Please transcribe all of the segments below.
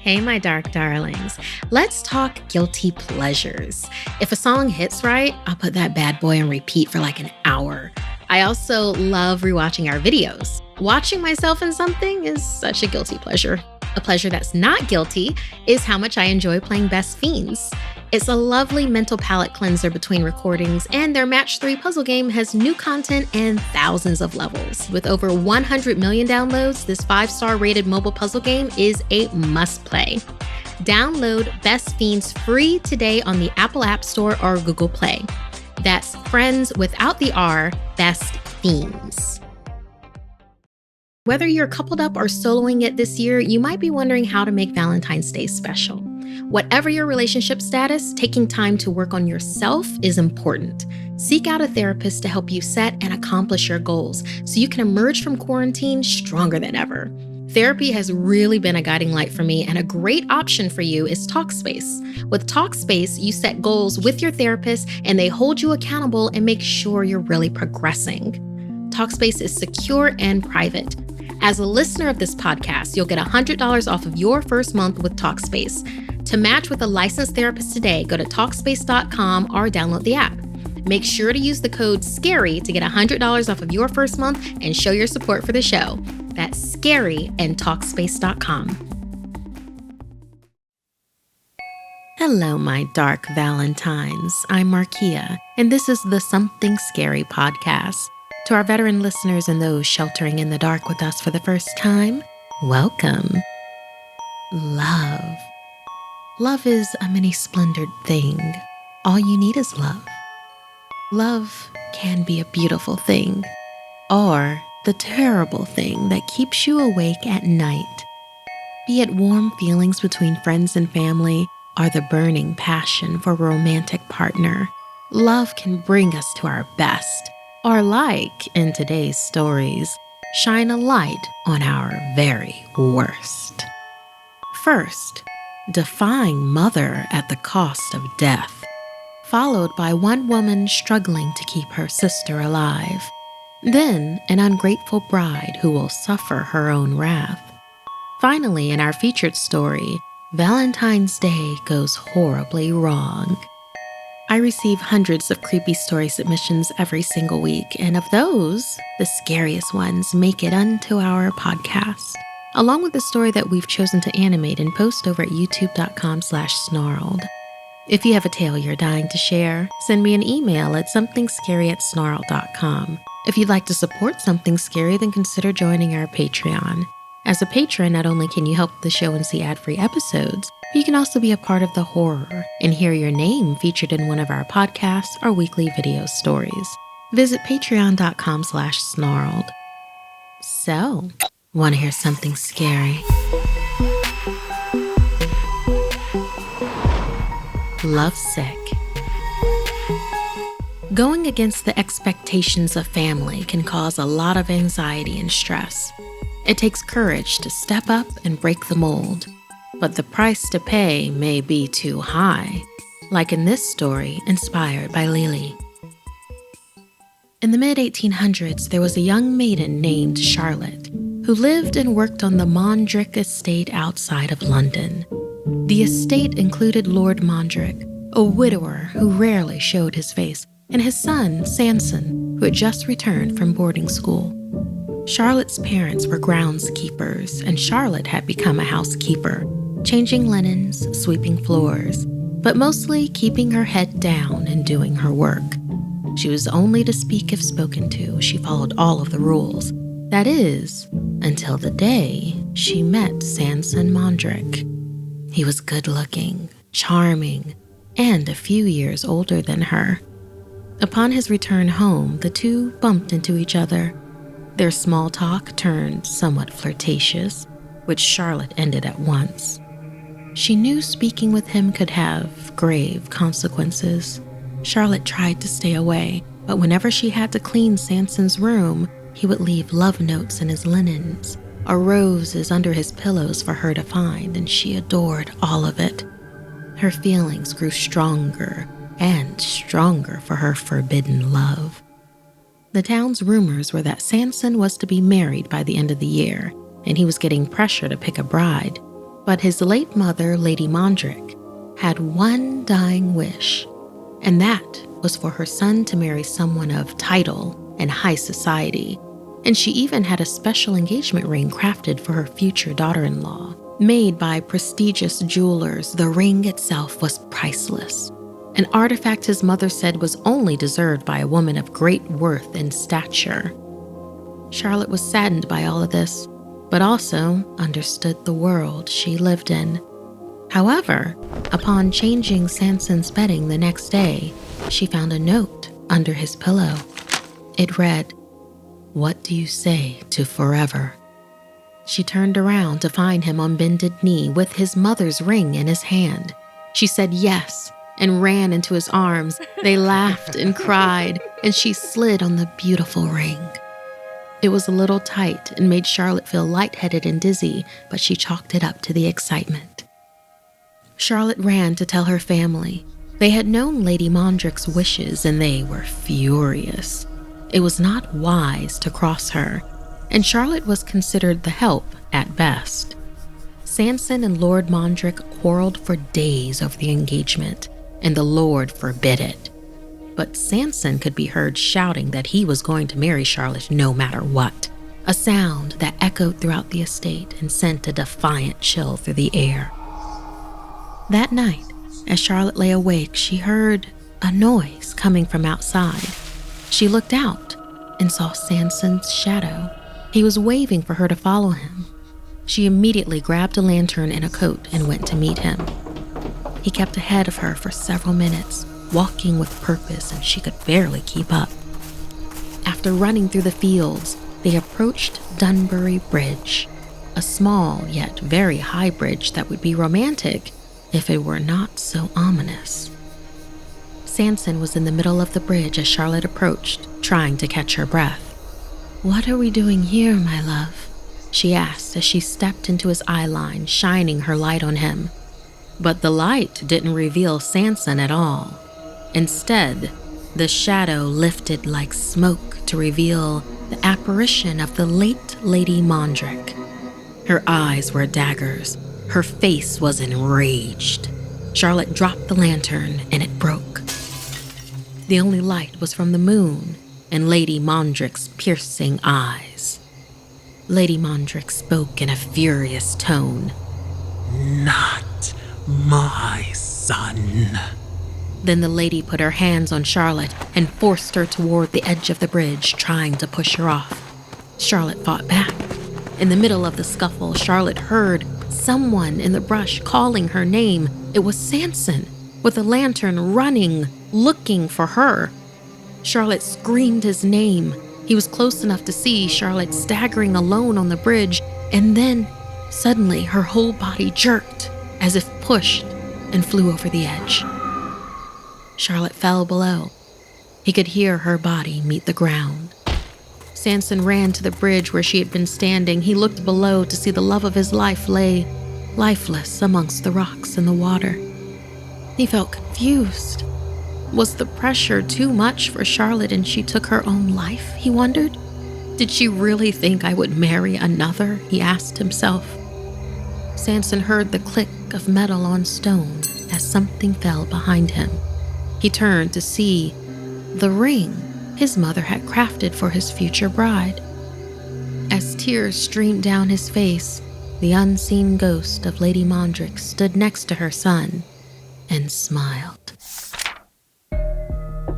Hey, my dark darlings. Let's talk guilty pleasures. If a song hits right, I'll put that bad boy on repeat for like an hour. I also love rewatching our videos. Watching myself in something is such a guilty pleasure. A pleasure that's not guilty is how much I enjoy playing Best Fiends. It's a lovely mental palate cleanser between recordings, and their Match 3 puzzle game has new content and thousands of levels. With over 100 million downloads, this 5-star rated mobile puzzle game is a must-play. Download Best Fiends free today on the Apple App Store or Google Play. That's friends without the R, Best Fiends. Whether you're coupled up or soloing it this year, you might be wondering how to make Valentine's Day special. Whatever your relationship status, taking time to work on yourself is important. Seek out a therapist to help you set and accomplish your goals so you can emerge from quarantine stronger than ever. Therapy has really been a guiding light for me, and a great option for you is Talkspace. With Talkspace, you set goals with your therapist and they hold you accountable and make sure you're really progressing. Talkspace is secure and private. As a listener of this podcast, you'll get $100 off of your first month with Talkspace. To match with a licensed therapist today, go to Talkspace.com or download the app. Make sure to use the code SCARY to get $100 off of your first month and show your support for the show. That's SCARY and Talkspace.com. Hello, my dark Valentines. I'm Markia, and this is the Something Scary podcast. To our veteran listeners and those sheltering in the dark with us for the first time, welcome. Love. Love is a many splendored thing. All you need is love. Love can be a beautiful thing, or the terrible thing that keeps you awake at night. Be it warm feelings between friends and family, or the burning passion for a romantic partner, love can bring us to our best, or like in today's stories, shine a light on our very worst. First, defying mother at the cost of death, followed by one woman struggling to keep her sister alive. Then, an ungrateful bride who will suffer her own wrath. Finally, in our featured story, Valentine's Day goes horribly wrong. I receive hundreds of creepy story submissions every single week, and of those, the scariest ones make it onto our podcast, along with the story that we've chosen to animate and post over at youtube.com/snarled. If you have a tale you're dying to share, send me an email at somethingscary@snarled.com. If you'd like to support Something Scary, then consider joining our Patreon. As a patron, not only can you help the show and see ad-free episodes, but you can also be a part of the horror and hear your name featured in one of our podcasts or weekly video stories. Visit patreon.com/snarled. So, want to hear something scary? Lovesick. Going against the expectations of family can cause a lot of anxiety and stress. It takes courage to step up and break the mold, but the price to pay may be too high, like in this story inspired by Lili. In the mid-1800s, there was a young maiden named Charlotte who lived and worked on the Mondrick estate outside of London. The estate included Lord Mondrick, a widower who rarely showed his face, and his son, Sanson, who had just returned from boarding school. Charlotte's parents were groundskeepers, and Charlotte had become a housekeeper, changing linens, sweeping floors, but mostly keeping her head down and doing her work. She was only to speak if spoken to. She followed all of the rules. That is, until the day she met Sanson Mondrick. He was good-looking, charming, and a few years older than her. Upon his return home, the two bumped into each other. Their small talk turned somewhat flirtatious, which Charlotte ended at once. She knew speaking with him could have grave consequences. Charlotte tried to stay away, but whenever she had to clean Sanson's room, he would leave love notes in his linens, or roses under his pillows for her to find, and she adored all of it. Her feelings grew stronger and stronger for her forbidden love. The town's rumors were that Sanson was to be married by the end of the year, and he was getting pressure to pick a bride. But his late mother, Lady Mondrick, had one dying wish, and that was for her son to marry someone of title and high society. And she even had a special engagement ring crafted for her future daughter-in-law. Made by prestigious jewelers, the ring itself was priceless, an artifact his mother said was only deserved by a woman of great worth and stature. Charlotte was saddened by all of this, but also understood the world she lived in. However, upon changing Sanson's bedding the next day, she found a note under his pillow. It read, "What do you say to forever?" She turned around to find him on bended knee with his mother's ring in his hand. She said yes and ran into his arms. They laughed and cried, and she slid on the beautiful ring. It was a little tight and made Charlotte feel lightheaded and dizzy, but she chalked it up to the excitement. Charlotte ran to tell her family. They had known Lady Mondrick's wishes, and they were furious. It was not wise to cross her, and Charlotte was considered the help at best. Sanson and Lord Mondrick quarreled for days over the engagement, and the Lord forbid it. But Sanson could be heard shouting that he was going to marry Charlotte no matter what, a sound that echoed throughout the estate and sent a defiant chill through the air. That night, as Charlotte lay awake, she heard a noise coming from outside. She looked out and saw Sanson's shadow. He was waving for her to follow him. She immediately grabbed a lantern and a coat and went to meet him. He kept ahead of her for several minutes, walking with purpose, and she could barely keep up. After running through the fields, they approached Dunbury Bridge, a small yet very high bridge that would be romantic if it were not so ominous. Sanson was in the middle of the bridge as Charlotte approached, trying to catch her breath. "What are we doing here, my love?" she asked as she stepped into his eye line, shining her light on him. But the light didn't reveal Sanson at all. Instead, the shadow lifted like smoke to reveal the apparition of the late Lady Mondrick. Her eyes were daggers. Her face was enraged. Charlotte dropped the lantern and it broke. The only light was from the moon and Lady Mondrick's piercing eyes. Lady Mondrick spoke in a furious tone. "Not my son." Then the lady put her hands on Charlotte and forced her toward the edge of the bridge, trying to push her off. Charlotte fought back. In the middle of the scuffle, Charlotte heard someone in the brush calling her name. It was Sanson, with a lantern running, looking for her. Charlotte screamed his name. He was close enough to see Charlotte staggering alone on the bridge, and then, suddenly, her whole body jerked, as if pushed, and flew over the edge. Charlotte fell below. He could hear her body meet the ground. Sanson ran to the bridge where she had been standing. He looked below to see the love of his life lay lifeless amongst the rocks and the water. He felt confused. Was the pressure too much for Charlotte and she took her own life, he wondered? Did she really think I would marry another, he asked himself. Sanson heard the click of metal on stone as something fell behind him. He turned to see the ring his mother had crafted for his future bride. As tears streamed down his face, the unseen ghost of Lady Mondrick stood next to her son and smiled.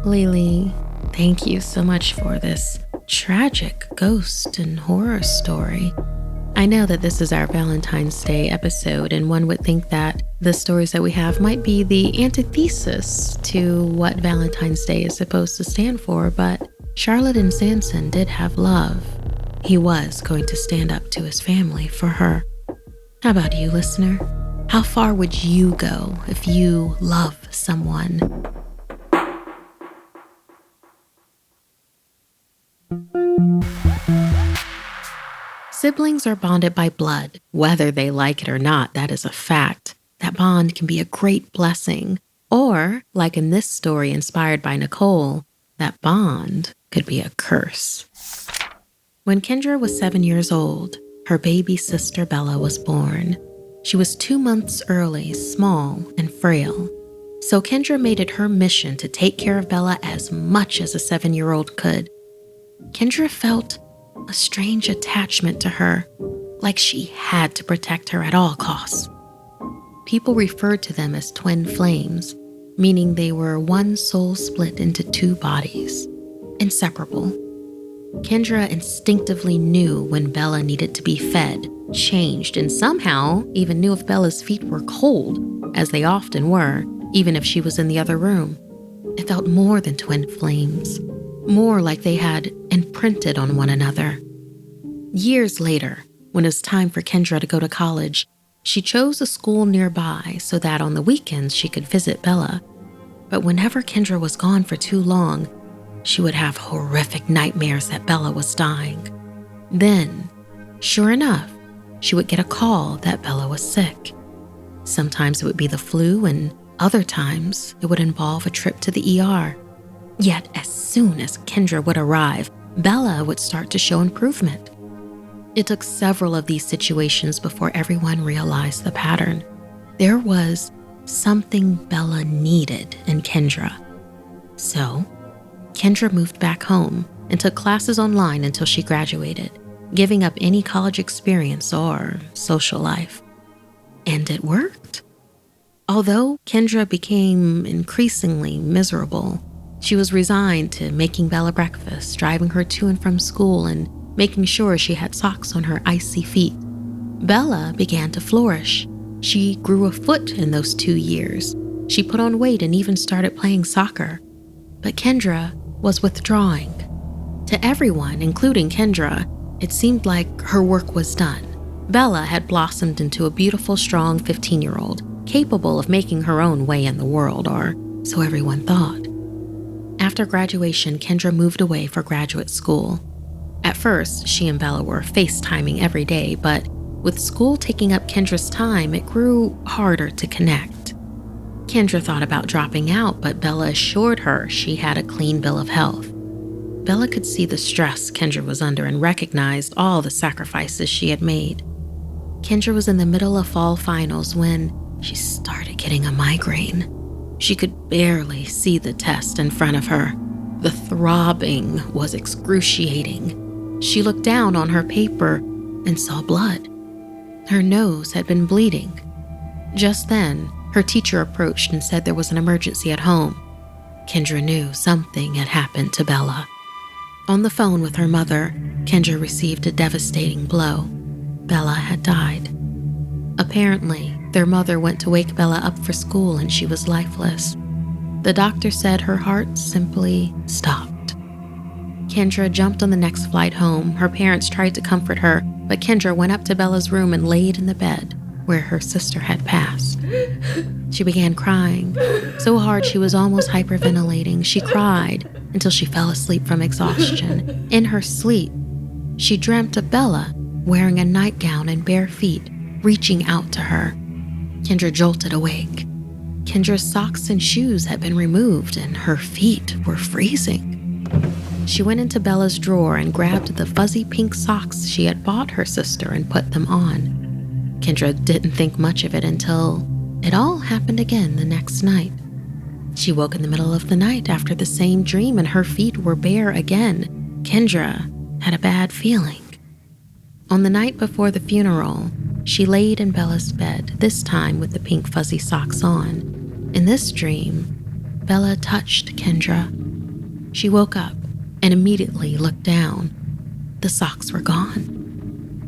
Lili, thank you so much for this tragic ghost and horror story. I know that this is our Valentine's Day episode, and one would think that the stories that we have might be the antithesis to what Valentine's Day is supposed to stand for, but Charlotte and Sanson did have love. He was going to stand up to his family for her. How about you, listener? How far would you go if you love someone? Siblings are bonded by blood. Whether they like it or not, that is a fact. That bond can be a great blessing. Or, like in this story inspired by Nicole, that bond could be a curse. When Kendra was 7 years old, her baby sister Bella was born. She was 2 months early, small and frail. So Kendra made it her mission to take care of Bella as much as a 7-year-old could. Kendra felt a strange attachment to her, like she had to protect her at all costs. People referred to them as twin flames, meaning they were one soul split into 2 bodies, inseparable. Kendra instinctively knew when Bella needed to be fed, changed, and somehow even knew if Bella's feet were cold, as they often were, even if she was in the other room. It felt more than twin flames, more like they had imprinted on one another. Years later, when it was time for Kendra to go to college, she chose a school nearby so that on the weekends she could visit Bella. But whenever Kendra was gone for too long, she would have horrific nightmares that Bella was dying. Then, sure enough, she would get a call that Bella was sick. Sometimes it would be the flu, and other times it would involve a trip to the ER. Yet as soon as Kendra would arrive, Bella would start to show improvement. It took several of these situations before everyone realized the pattern. There was something Bella needed in Kendra. So, Kendra moved back home and took classes online until she graduated, giving up any college experience or social life. And it worked. Although Kendra became increasingly miserable, she was resigned to making Bella breakfast, driving her to and from school, and making sure she had socks on her icy feet. Bella began to flourish. She grew a foot in those 2 years. She put on weight and even started playing soccer. But Kendra was withdrawing. To everyone, including Kendra, it seemed like her work was done. Bella had blossomed into a beautiful, strong 15-year-old, capable of making her own way in the world, or so everyone thought. After graduation, Kendra moved away for graduate school. At first, she and Bella were FaceTiming every day, but with school taking up Kendra's time, it grew harder to connect. Kendra thought about dropping out, but Bella assured her she had a clean bill of health. Bella could see the stress Kendra was under and recognized all the sacrifices she had made. Kendra was in the middle of fall finals when she started getting a migraine. She could barely see the test in front of her. The throbbing was excruciating. She looked down on her paper and saw blood. Her nose had been bleeding. Just then, her teacher approached and said there was an emergency at home. Kendra knew something had happened to Bella. On the phone with her mother, Kendra received a devastating blow. Bella had died. Apparently, their mother went to wake Bella up for school and she was lifeless. The doctor said her heart simply stopped. Kendra jumped on the next flight home. Her parents tried to comfort her, but Kendra went up to Bella's room and laid in the bed where her sister had passed. She began crying, so hard she was almost hyperventilating. She cried until she fell asleep from exhaustion. In her sleep, she dreamt of Bella wearing a nightgown and bare feet, reaching out to her. Kendra jolted awake. Kendra's socks and shoes had been removed and her feet were freezing. She went into Bella's drawer and grabbed the fuzzy pink socks she had bought her sister and put them on. Kendra didn't think much of it until it all happened again the next night. She woke in the middle of the night after the same dream and her feet were bare again. Kendra had a bad feeling. On the night before the funeral, she laid in Bella's bed, this time with the pink fuzzy socks on. In this dream, Bella touched Kendra. She woke up and immediately looked down. The socks were gone.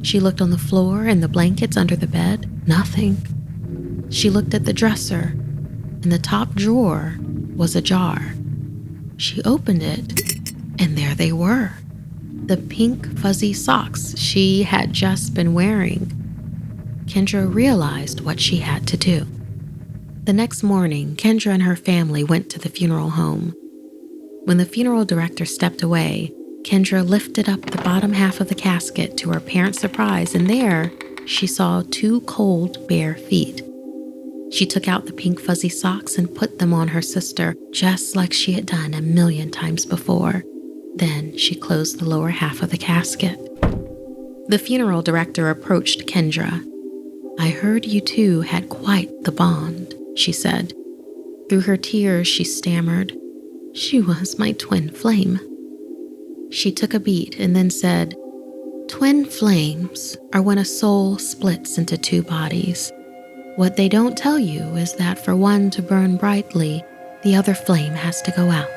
She looked on the floor and the blankets under the bed. Nothing. She looked at the dresser. In the top drawer was a jar. She opened it, and there they were. The pink fuzzy socks she had just been wearing. Kendra realized what she had to do. The next morning, Kendra and her family went to the funeral home. When the funeral director stepped away, Kendra lifted up the bottom half of the casket to her parents' surprise, and there she saw 2 cold, bare feet. She took out the pink fuzzy socks and put them on her sister, just like she had done a million times before. Then she closed the lower half of the casket. The funeral director approached Kendra. I heard you two had quite the bond, she said. Through her tears, she stammered, "She was my twin flame." She took a beat and then said, "Twin flames are when a soul splits into two bodies. What they don't tell you is that for one to burn brightly, the other flame has to go out."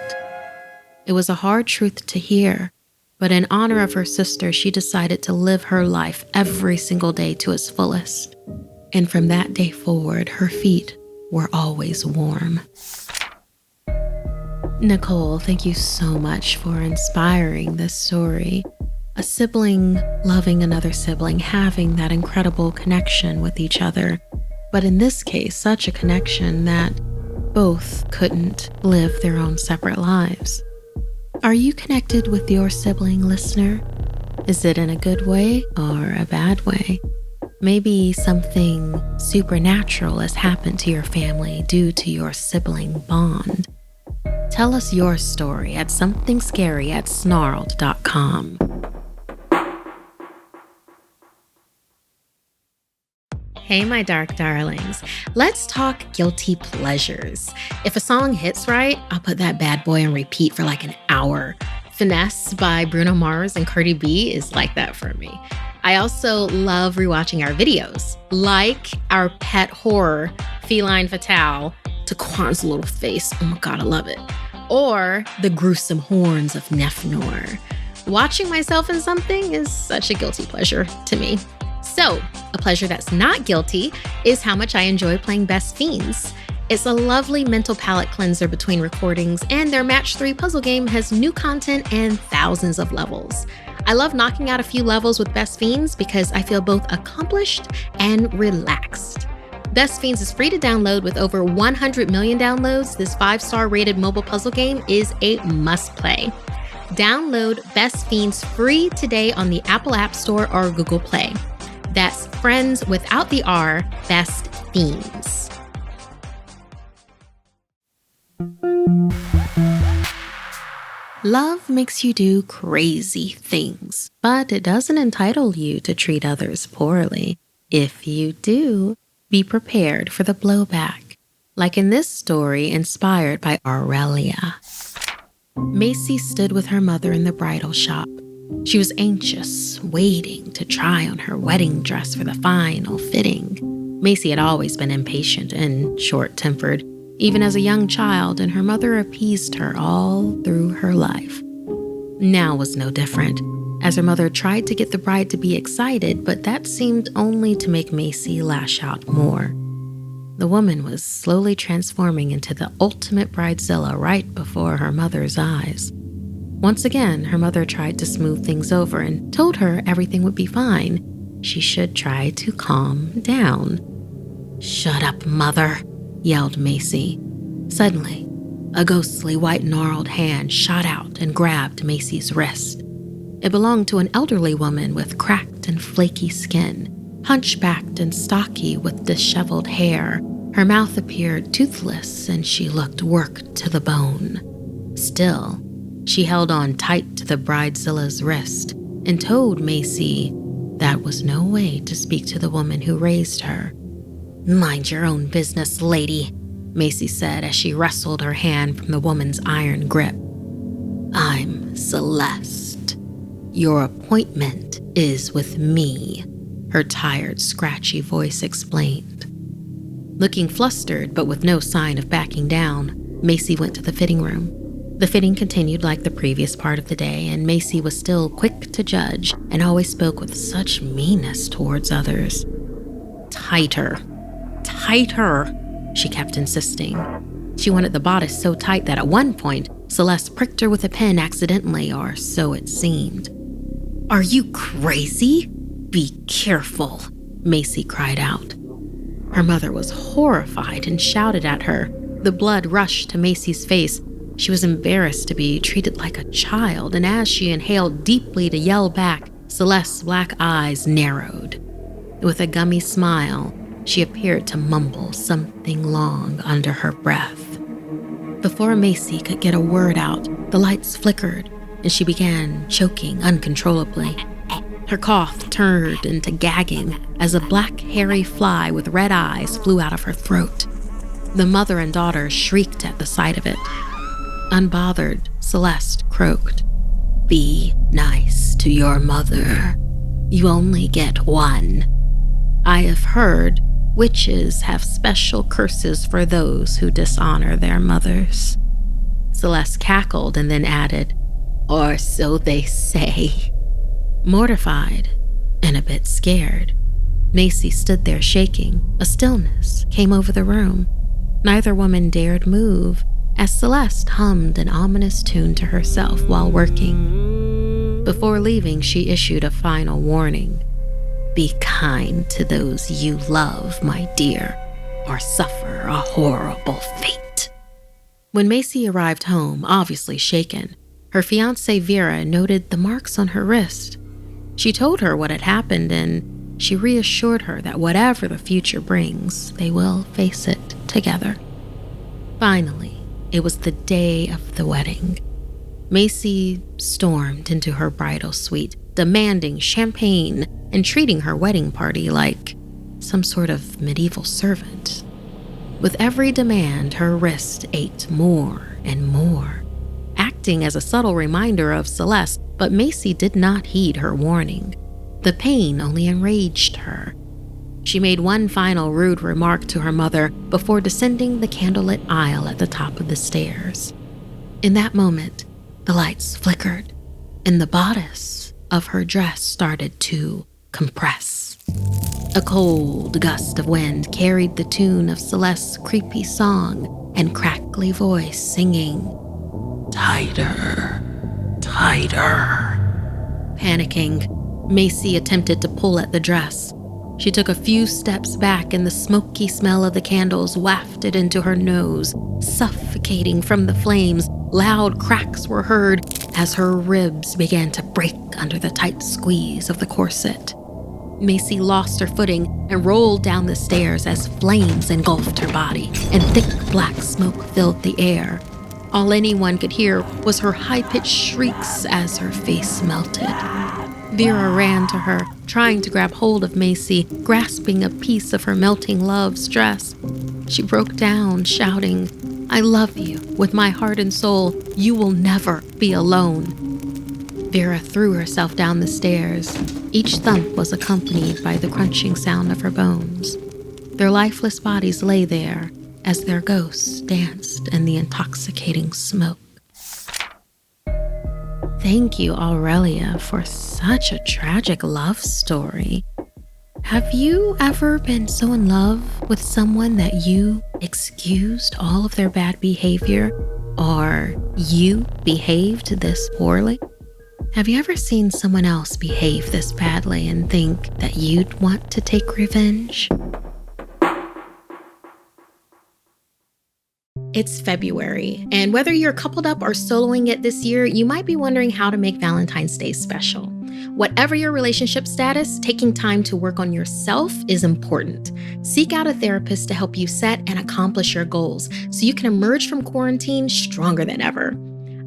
It was a hard truth to hear, but in honor of her sister, she decided to live her life every single day to its fullest. And from that day forward, her feet were always warm. Nicole, thank you so much for inspiring this story. A sibling loving another sibling, having that incredible connection with each other. But in this case, such a connection that both couldn't live their own separate lives. Are you connected with your sibling, listener? Is it in a good way or a bad way? Maybe something supernatural has happened to your family due to your sibling bond. Tell us your story at somethingscary@snarled.com. Hey, my dark darlings. Let's talk guilty pleasures. If a song hits right, I'll put that bad boy on repeat for like an hour. Finesse by Bruno Mars and Cardi B is like that for me. I also love rewatching our videos, like our pet horror, Feline Fatale, Taquan's little face. Oh my God, I love it. Or the gruesome horns of Nefnor. Watching myself in something is such a guilty pleasure to me. So, a pleasure that's not guilty is how much I enjoy playing Best Fiends. It's a lovely mental palate cleanser between recordings, and their Match 3 puzzle game has new content and thousands of levels. I love knocking out a few levels with Best Fiends because I feel both accomplished and relaxed. Best Fiends is free to download with over 100 million downloads. This 5-star rated mobile puzzle game is a must-play. Download Best Fiends free today on the Apple App Store or Google Play. That's friends without the R, Best Fiends. Love makes you do crazy things, but it doesn't entitle you to treat others poorly. If you do, be prepared for the blowback. Like in this story inspired by Aurelia. Macy stood with her mother in the bridal shop. She was anxious, waiting to try on her wedding dress for the final fitting. Macy had always been impatient and short-tempered, even as a young child, and her mother appeased her all through her life. Now was no different, as her mother tried to get the bride to be excited, but that seemed only to make Macy lash out more. The woman was slowly transforming into the ultimate bridezilla right before her mother's eyes. Once again, her mother tried to smooth things over and told her everything would be fine. She should try to calm down. "Shut up, mother," yelled Macy. Suddenly, a ghostly white gnarled hand shot out and grabbed Macy's wrist. It belonged to an elderly woman with cracked and flaky skin, hunchbacked and stocky with disheveled hair. Her mouth appeared toothless and she looked worked to the bone. Still, she held on tight to the bridezilla's wrist and told Macy that was no way to speak to the woman who raised her. "Mind your own business, lady," Macy said as she wrestled her hand from the woman's iron grip. "I'm Celeste. Your appointment is with me," her tired, scratchy voice explained. Looking flustered but with no sign of backing down, Macy went to the fitting room. The fitting continued like the previous part of the day, and Macy was still quick to judge and always spoke with such meanness towards others. "Tighter, tighter," she kept insisting. She wanted the bodice so tight that at one point, Celeste pricked her with a pin accidentally, or so it seemed. "Are you crazy? Be careful," Macy cried out. Her mother was horrified and shouted at her. The blood rushed to Macy's face. She was embarrassed to be treated like a child, and as she inhaled deeply to yell back, Celeste's black eyes narrowed. With a gummy smile, she appeared to mumble something long under her breath. Before Macy could get a word out, the lights flickered, and she began choking uncontrollably. Her cough turned into gagging as a black, hairy fly with red eyes flew out of her throat. The mother and daughter shrieked at the sight of it. Unbothered, Celeste croaked, "Be nice to your mother. You only get one. I have heard witches have special curses for those who dishonor their mothers." Celeste cackled and then added, "Or so they say." Mortified and a bit scared, Macy stood there shaking. A stillness came over the room. Neither woman dared move as Celeste hummed an ominous tune to herself while working. Before leaving, she issued a final warning. "Be kind to those you love, my dear, or suffer a horrible fate." When Macy arrived home, obviously shaken, her fiancé Vera noted the marks on her wrist. She told her what had happened, and she reassured her that whatever the future brings, they will face it together. Finally, it was the day of the wedding. Macy stormed into her bridal suite, demanding champagne and treating her wedding party like some sort of medieval servant. With every demand, her wrist ached more and more, acting as a subtle reminder of Celeste, but Macy did not heed her warning. The pain only enraged her. She made one final rude remark to her mother before descending the candlelit aisle at the top of the stairs. In that moment, the lights flickered, and the bodice of her dress started to compress. A cold gust of wind carried the tune of Celeste's creepy song and crackly voice singing, "Tighter, tighter." Panicking, Macy attempted to pull at the dress. She took a few steps back and the smoky smell of the candles wafted into her nose. Suffocating from the flames, loud cracks were heard as her ribs began to break under the tight squeeze of the corset. Macy lost her footing and rolled down the stairs as flames engulfed her body and thick black smoke filled the air. All anyone could hear was her high-pitched shrieks as her face melted. Vera ran to her, trying to grab hold of Macy, grasping a piece of her melting love's dress. She broke down, shouting, "I love you with my heart and soul. You will never be alone." Vera threw herself down the stairs. Each thump was accompanied by the crunching sound of her bones. Their lifeless bodies lay there as their ghosts danced in the intoxicating smoke. Thank you, Aurelia, for such a tragic love story. Have you ever been so in love with someone that you excused all of their bad behavior, or you behaved this poorly? Have you ever seen someone else behave this badly and think that you'd want to take revenge? It's February, and whether you're coupled up or soloing it this year, you might be wondering how to make Valentine's Day special. Whatever your relationship status, taking time to work on yourself is important. Seek out a therapist to help you set and accomplish your goals so you can emerge from quarantine stronger than ever.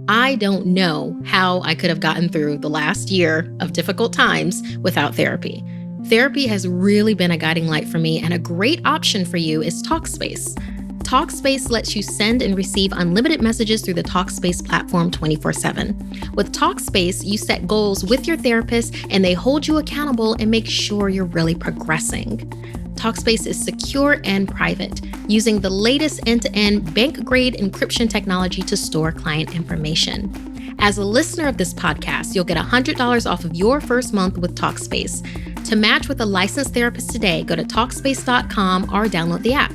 I don't know how I could have gotten through the last year of difficult times without therapy. Therapy has really been a guiding light for me, and a great option for you is Talkspace. Talkspace lets you send and receive unlimited messages through the Talkspace platform 24/7. With Talkspace, you set goals with your therapist and they hold you accountable and make sure you're really progressing. Talkspace is secure and private, using the latest end-to-end bank-grade encryption technology to store client information. As a listener of this podcast, you'll get $100 off of your first month with Talkspace. To match with a licensed therapist today, go to Talkspace.com or download the app.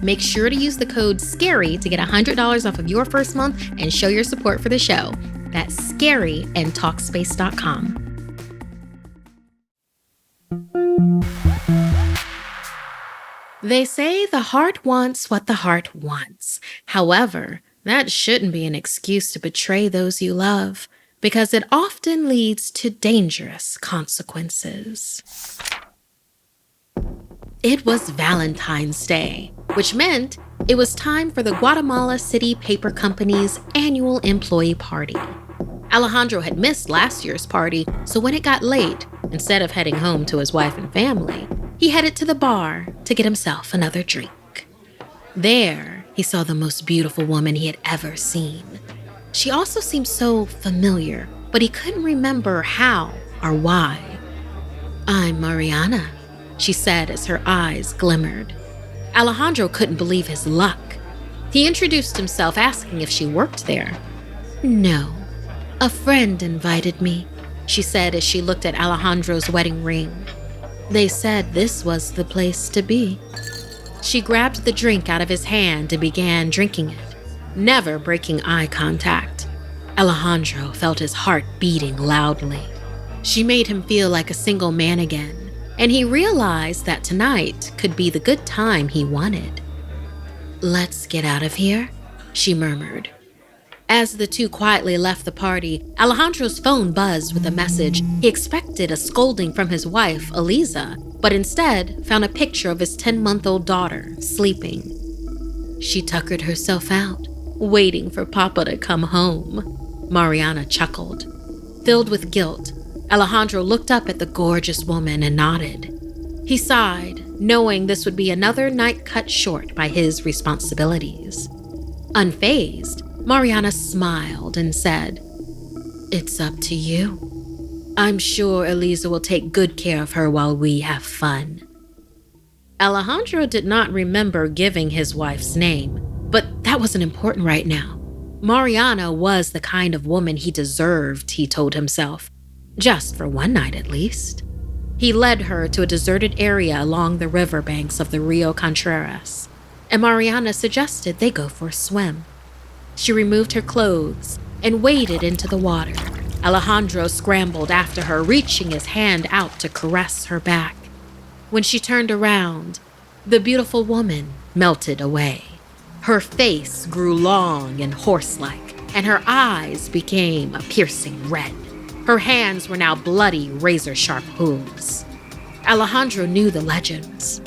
Make sure to use the code SCARY to get $100 off of your first month and show your support for the show. That's SCARY and Talkspace.com. They say the heart wants what the heart wants. However, that shouldn't be an excuse to betray those you love, because it often leads to dangerous consequences. It was Valentine's Day, which meant it was time for the Guatemala City Paper Company's annual employee party. Alejandro had missed last year's party, so when it got late, Instead of heading home to his wife and family, he headed to the bar to get himself another drink. There, he saw the most beautiful woman he had ever seen. She also seemed so familiar, but he couldn't remember how or why. "I'm Mariana," she said as her eyes glimmered. Alejandro couldn't believe his luck. He introduced himself, asking if she worked there. "No, a friend invited me," she said as she looked at Alejandro's wedding ring. "They said this was the place to be." She grabbed the drink out of his hand and began drinking it, never breaking eye contact. Alejandro felt his heart beating loudly. She made him feel like a single man again, and he realized that tonight could be the good time he wanted. "Let's get out of here," she murmured. As the two quietly left the party, Alejandro's phone buzzed with a message. He expected a scolding from his wife, Eliza, but instead found a picture of his 10-month-old daughter sleeping. She tuckered herself out, waiting for Papa to come home. Mariana chuckled. Filled with guilt, Alejandro looked up at the gorgeous woman and nodded. He sighed, knowing this would be another night cut short by his responsibilities. Unfazed, Mariana smiled and said, "It's up to you. I'm sure Eliza will take good care of her while we have fun." Alejandro did not remember giving his wife's name, but that wasn't important right now. Mariana was the kind of woman he deserved, he told himself, just for one night at least. He led her to a deserted area along the riverbanks of the Rio Contreras, and Mariana suggested they go for a swim. She removed her clothes and waded into the water. Alejandro scrambled after her, reaching his hand out to caress her back. When she turned around, the beautiful woman melted away. Her face grew long and horse-like, and her eyes became a piercing red. Her hands were now bloody, razor-sharp hooves. Alejandro knew the legends.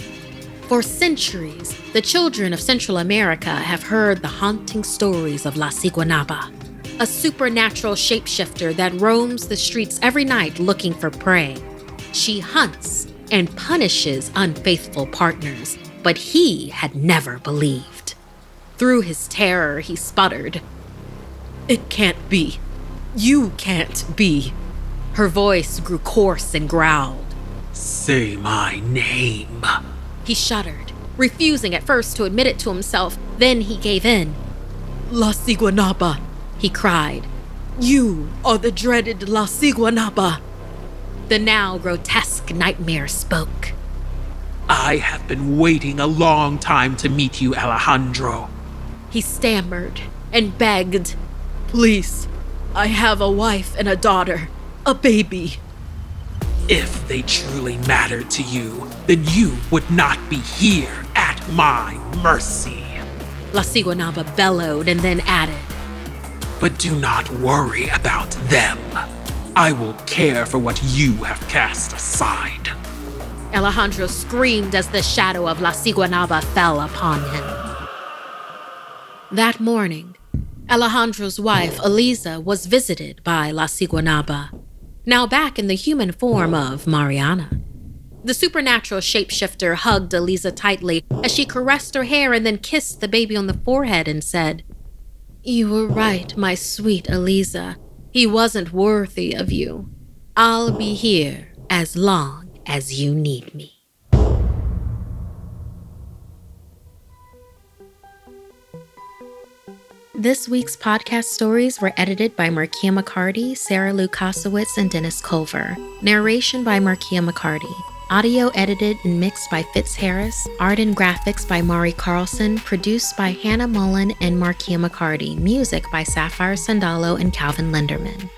For centuries, the children of Central America have heard the haunting stories of La Siguanaba, a supernatural shapeshifter that roams the streets every night looking for prey. She hunts and punishes unfaithful partners, but he had never believed. Through his terror, he sputtered, "It can't be. You can't be." Her voice grew coarse and growled. "Say my name." He shuddered, refusing at first to admit it to himself. Then he gave in. "La Siguanaba," he cried. "You are the dreaded La Siguanaba." The now grotesque nightmare spoke. "I have been waiting a long time to meet you, Alejandro." He stammered and begged, "Please, I have a wife and a daughter, a baby." If they truly mattered to you, then you would not be here at my mercy. La Siguanaba bellowed and then added, "But do not worry about them. I will care for what you have cast aside." Alejandro screamed as the shadow of La Siguanaba fell upon him. That morning, Alejandro's wife, Eliza, was visited by La Siguanaba, now back in the human form of Mariana. The supernatural shapeshifter hugged Eliza tightly as she caressed her hair and then kissed the baby on the forehead and said, "You were right, my sweet Eliza. He wasn't worthy of you. I'll be here as long as you need me." This week's podcast stories were edited by Markia McCarty, Sarah Lou Kosowitz, and Dennis Culver. Narration by Markia McCarty. Audio edited and mixed by Fitz Harris. Art and graphics by Mari Carlson. Produced by Hannah Mullen and Markia McCarty. Music by Sapphire Sandalo and Calvin Linderman.